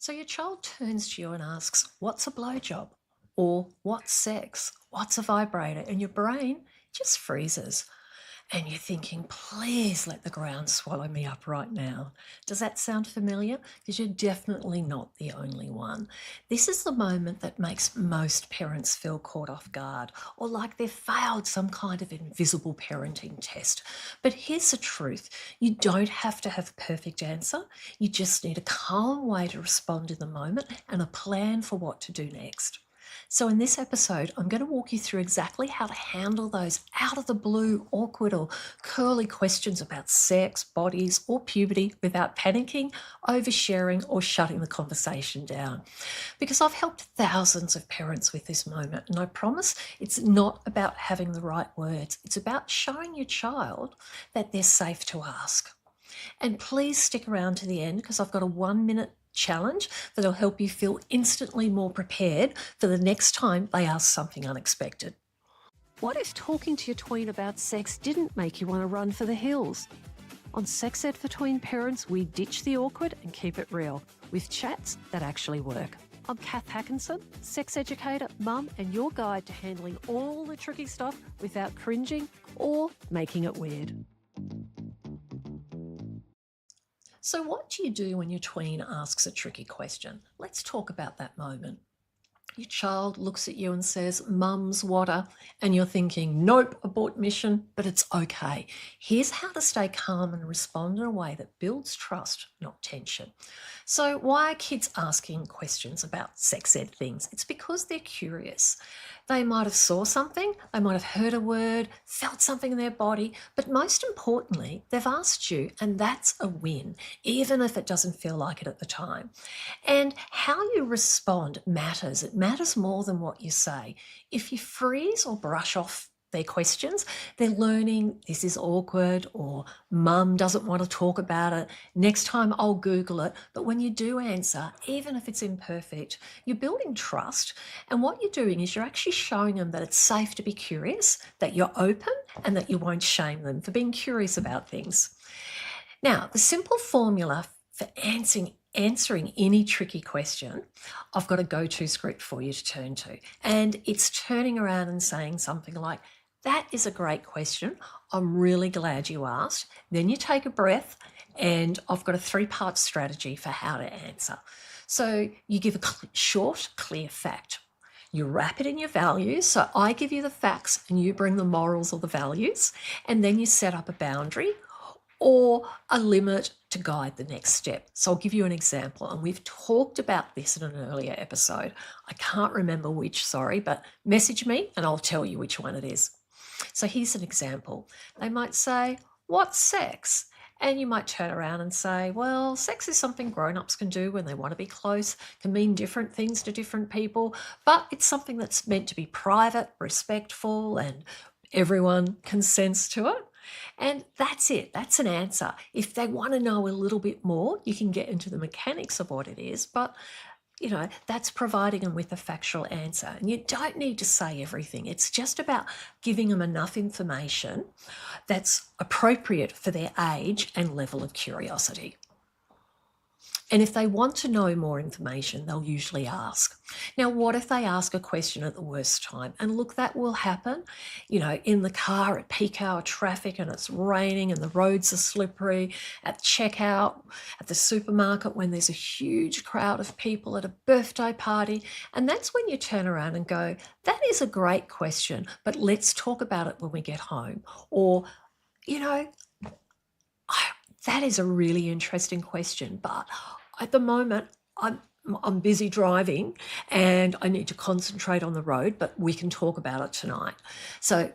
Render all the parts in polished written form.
So your child turns to you and asks, "What's a blowjob?" Or "What's sex? What's a vibrator?" And your brain just freezes. And you're thinking, please let the ground swallow me up right now. Does that sound familiar? Because you're definitely not the only one. This is the moment that makes most parents feel caught off guard or like they've failed some kind of invisible parenting test. But here's the truth. You don't have to have a perfect answer. You just need a calm way to respond in the moment and a plan for what to do next. So, in this episode, I'm going to walk you through exactly how to handle those out of the blue, awkward, or curly questions about sex, bodies, or puberty without panicking, oversharing, or shutting the conversation down. Because I've helped thousands of parents with this moment, and I promise it's not about having the right words, it's about showing your child that they're safe to ask. And please stick around to the end because I've got a 1 minute challenge that'll help you feel instantly more prepared for the next time they ask something unexpected. What if talking to your tween about sex didn't make you want to run for the hills? On Sex Ed for Tween Parents, we ditch the awkward and keep it real with chats that actually work. I'm Cath Hakanson, sex educator, mum, and your guide to handling all the tricky stuff without cringing or making it weird. So, what do you do when your tween asks a tricky question? Let's talk about that moment. Your child looks at you and says, "Mum's water," and you're thinking, "Nope, abort mission," but it's okay. Here's how to stay calm and respond in a way that builds trust, not tension. So, why are kids asking questions about sex ed things? It's because they're curious. They might have saw something, they might have heard a word, felt something in their body, but most importantly, they've asked you, and that's a win, even if it doesn't feel like it at the time. And how you respond matters. It matters more than what you say. If you freeze or brush off their questions, they're learning this is awkward or mum doesn't want to talk about it. Next time I'll Google it. But when you do answer, even if it's imperfect, you're building trust. And what you're doing is you're actually showing them that it's safe to be curious, that you're open, and that you won't shame them for being curious about things. Now, the simple formula for answering any tricky question, I've got a go-to script for you to turn to. And it's turning around and saying something like, "That is a great question. I'm really glad you asked." Then you take a breath, and I've got a 3-part strategy for how to answer. So you give a short, clear fact. You wrap it in your values. So I give you the facts and you bring the morals or the values. And then you set up a boundary or a limit to guide the next step. So I'll give you an example, and we've talked about this in an earlier episode. I can't remember which, sorry, but message me and I'll tell you which one it is. So here's an example. They might say, "What's sex?" And you might turn around and say, "Well, sex is something grown-ups can do when they want to be close, can mean different things to different people, but it's something that's meant to be private, respectful, and everyone consents to it." And that's it. That's an answer. If they want to know a little bit more, you can get into the mechanics of what it is, but that's providing them with a factual answer. And you don't need to say everything. It's just about giving them enough information that's appropriate for their age and level of curiosity. And if they want to know more information, they'll usually ask. Now, what if they ask a question at the worst time? And look, that will happen, in the car at peak hour traffic and it's raining and the roads are slippery, at checkout, at the supermarket when there's a huge crowd of people at a birthday party. And that's when you turn around and go, "That is a great question, but let's talk about it when we get home." Or, you know, that is a really interesting question, but at the moment I'm busy driving and I need to concentrate on the road, but we can talk about it tonight. So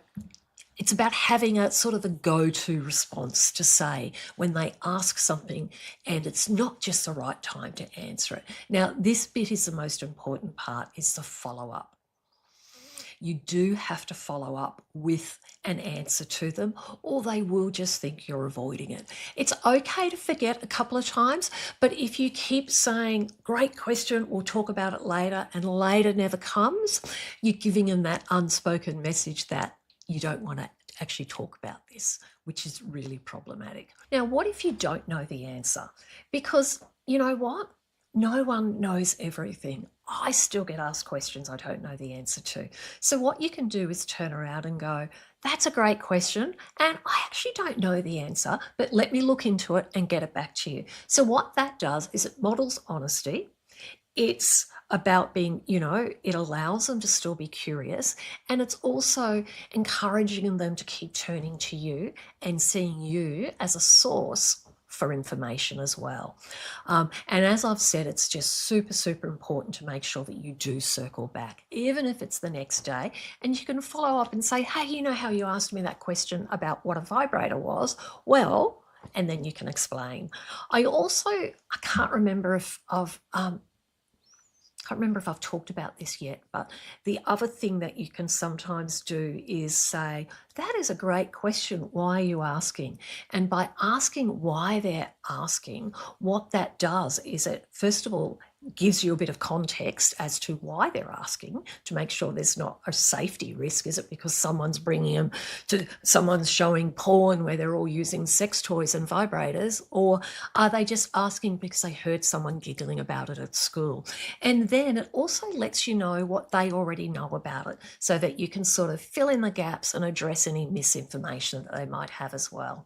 it's about having a sort of a go-to response to say when they ask something and it's not just the right time to answer it. Now, this bit is the most important part, is the follow-up. You do have to follow up with an answer to them, or they will just think you're avoiding it. It's okay to forget a couple of times, but if you keep saying, "Great question, we'll talk about it later," and later never comes, you're giving them that unspoken message that you don't want to actually talk about this, which is really problematic. Now, what if you don't know the answer? Because you know what? No one knows everything. I still get asked questions I don't know the answer to. So what you can do is turn around and go, that's a great question, and I actually don't know the answer, but let me look into it and get it back to you. So what that does is it models honesty. It's about being, it allows them to still be curious, and it's also encouraging them to keep turning to you and seeing you as a source for information as well. And as I've said, it's just super, super important to make sure that you do circle back, even if it's the next day, and you can follow up and say, hey, you know how you asked me that question about what a vibrator was? Well, and then you can explain. I can't remember if I've talked about this yet, but the other thing that you can sometimes do is say, that is a great question. Why are you asking? And by asking why they're asking, what that does is it, first of all, gives you a bit of context as to why they're asking, to make sure there's not a safety risk. Is it because someone's showing porn where they're all using sex toys and vibrators, or are they just asking because they heard someone giggling about it at school? And then it also lets you know what they already know about it, so that you can sort of fill in the gaps and address any misinformation that they might have as well.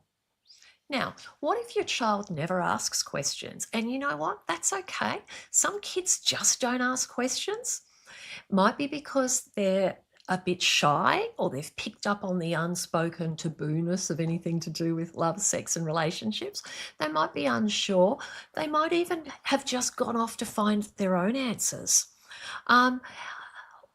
Now, what if your child never asks questions? And you know what? That's okay. Some kids just don't ask questions. Might be because they're a bit shy, or they've picked up on the unspoken taboo-ness of anything to do with love, sex, and relationships. They might be unsure. They might even have just gone off to find their own answers. Um,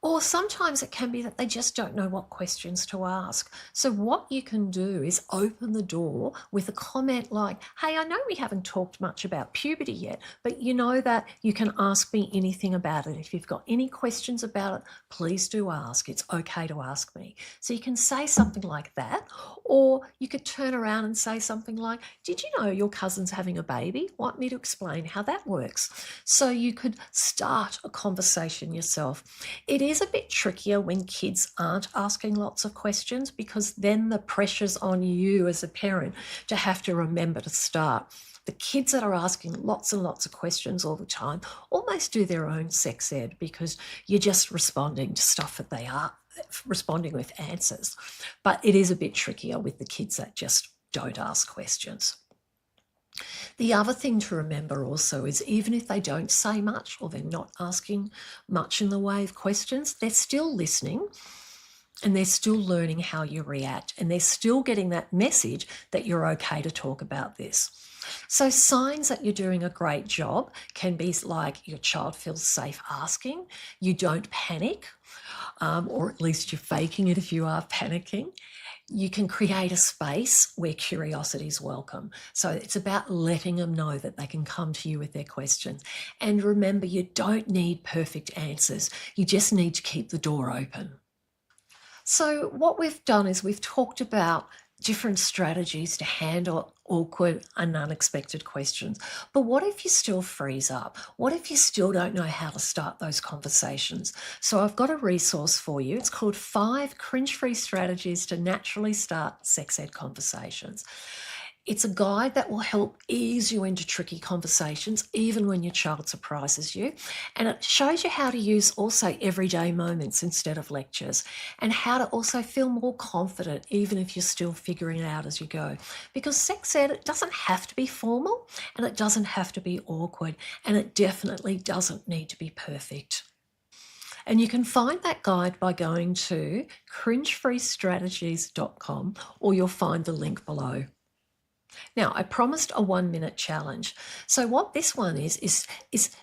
or sometimes it can be that they just don't know what questions to ask. So what you can do is open the door with a comment like, hey, I know we haven't talked much about puberty yet, but you know that you can ask me anything about it. If you've got any questions about it, please do ask. It's okay to ask me. So you can say something like that, or you could turn around and say something like, did you know your cousin's having a baby? Want me to explain how that works? So you could start a conversation yourself. It is a bit trickier when kids aren't asking lots of questions, because then the pressure's on you as a parent to have to remember to start. The kids that are asking lots and lots of questions all the time almost do their own sex ed, because you're just responding to stuff that they are responding with answers. But it is a bit trickier with the kids that just don't ask questions. The other thing to remember also is, even if they don't say much, or they're not asking much in the way of questions, they're still listening, and they're still learning how you react, and they're still getting that message that you're okay to talk about this. So signs that you're doing a great job can be like your child feels safe asking, you don't panic, or at least you're faking it if you are panicking. You can create a space where curiosity is welcome. So it's about letting them know that they can come to you with their questions. And remember, you don't need perfect answers. You just need to keep the door open. So what we've done is we've talked about different strategies to handle awkward and unexpected questions. But what if you still freeze up? What if you still don't know how to start those conversations? So I've got a resource for you. It's called 5 Cringe-Free Strategies to Naturally Start Sex Ed Conversations. It's a guide that will help ease you into tricky conversations, even when your child surprises you. And it shows you how to use also everyday moments instead of lectures, and how to also feel more confident, even if you're still figuring it out as you go. Because sex ed, it doesn't have to be formal, and it doesn't have to be awkward, and it definitely doesn't need to be perfect. And you can find that guide by going to cringefreestrategies.com, or you'll find the link below. Now, I promised a 1-minute challenge. So what this one is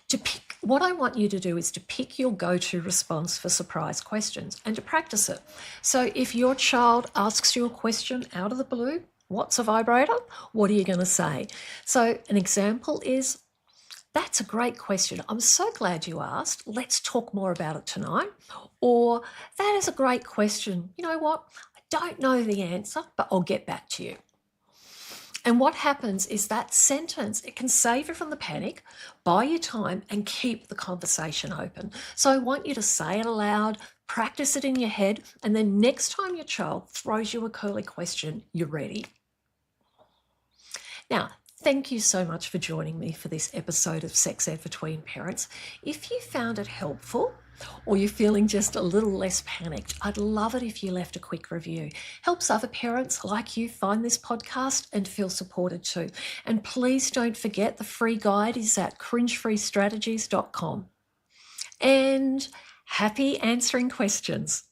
to pick, what I want you to do is to pick your go-to response for surprise questions and to practice it. So if your child asks you a question out of the blue, what's a vibrator? What are you going to say? So an example is, that's a great question. I'm so glad you asked. Let's talk more about it tonight. Or, that is a great question. You know what? I don't know the answer, but I'll get back to you. And what happens is that sentence, it can save you from the panic, buy you time, and keep the conversation open. So I want you to say it aloud, practice it in your head, and then next time your child throws you a curly question, you're ready. Now, Thank you so much for joining me for this episode of Sex Ed for Tween Parents. If you found it helpful, or you're feeling just a little less panicked, I'd love it if you left a quick review. Helps other parents like you find this podcast and feel supported too. And please don't forget the free guide is at cringe-free strategies.com. And happy answering questions.